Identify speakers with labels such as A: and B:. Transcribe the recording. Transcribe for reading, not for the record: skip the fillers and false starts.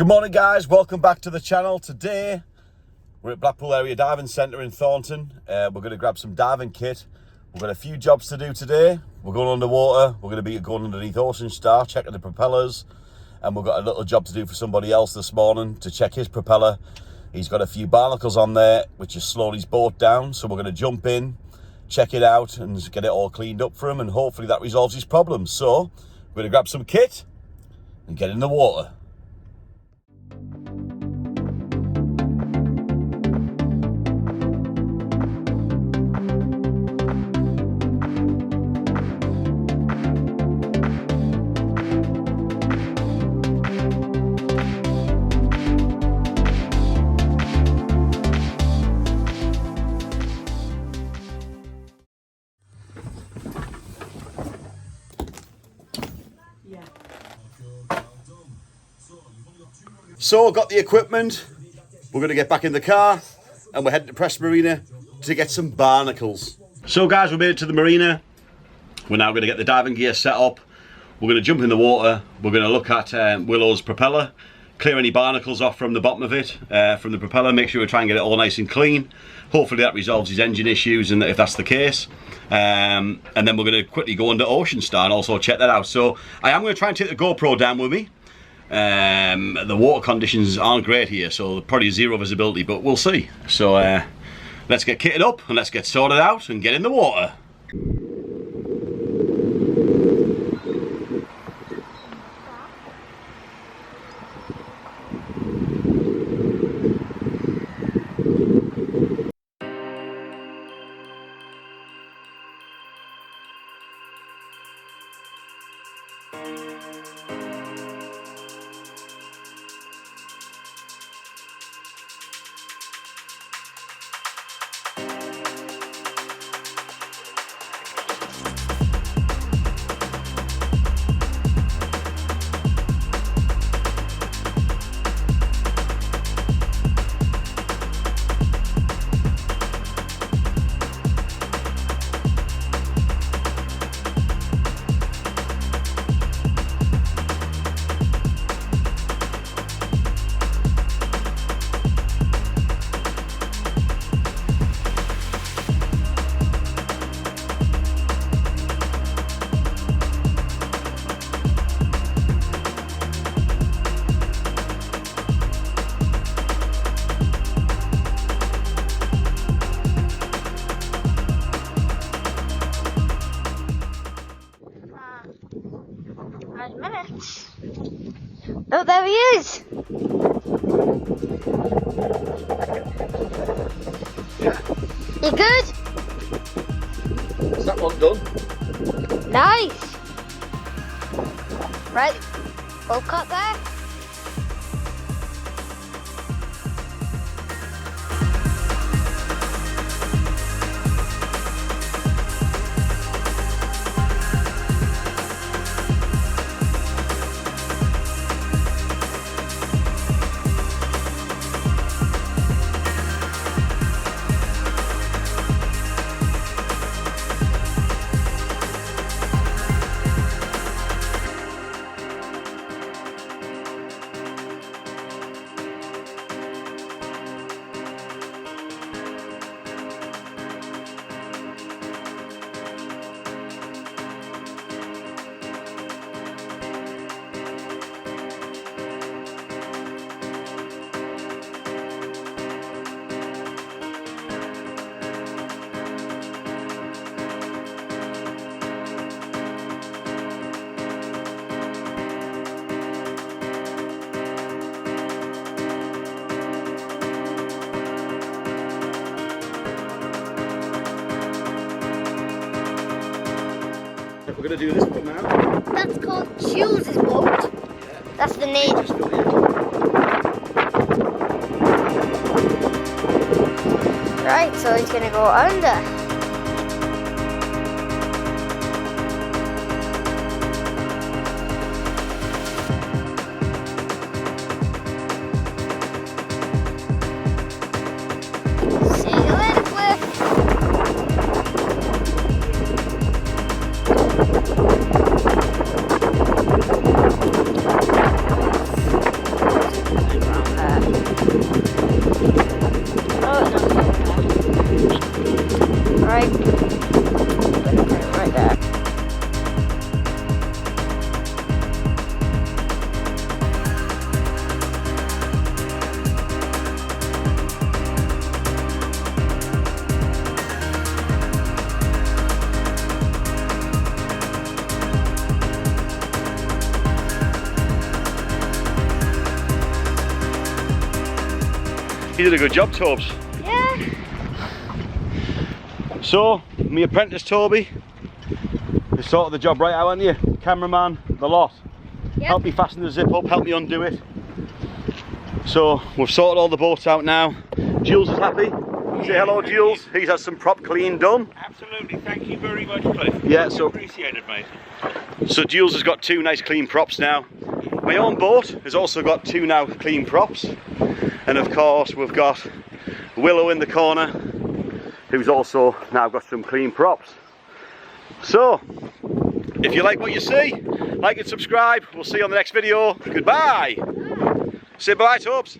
A: Good morning guys, welcome back to the channel. Today we're at Blackpool Area Diving Centre in Thornton. We're going to grab some diving kit. We've got a few jobs to do today. We're going underwater, we're going to be going underneath Ocean Star, checking the propellers, and we've got a little job to do for somebody else this morning to check his propeller. He's got a few barnacles on there which has slowed his boat down, so we're going to jump in, check it out and get it all cleaned up for him, and hopefully that resolves his problems. So we're going to grab some kit and get in the water. So, got the equipment, we're going to get back in the car and we're heading to Preston Marina to get some barnacles. So guys, we made it to the marina. We're now going to get the diving gear set up. We're going to jump in the water, we're going to look at Willow's propeller, clear any barnacles off from the bottom of it, from the propeller, make sure we try and get it all nice and clean. Hopefully that resolves his engine issues, and if that's the case. And then we're going to quickly go under Ocean Star and also check that out. So I am going to try and take the GoPro down with me. The water conditions aren't great here, so probably zero visibility, but we'll see. So let's get kitted up and let's get sorted out and get in the water.
B: Oh, there he is! You good?
A: Is that one done?
B: Nice! Right, full cut there.
A: We're going to do this one now.
B: That's called Jules' boat. That's the name. Right, so he's going to go under. Right. Right there.
A: You did a good job, Tobes.
B: Yeah.
A: So, my apprentice Toby has sorted the job right out, haven't you? Cameraman, the lot.
B: Yep.
A: Help me fasten the zip up, help me undo it. So, we've sorted all the boats out now. Jules is happy. Say hello, Jules. He's had some prop clean done.
C: Absolutely, thank you very much, Cliff.
A: Yeah, so
C: appreciated, mate.
A: So Jules has got 2 nice clean props now. My own boat has also got 2 now clean props. And of course we've got Willow in the corner, who's also now got some clean props. So, if you like what you see, like and subscribe. We'll see you on the next video. Goodbye. Say bye, Tobes.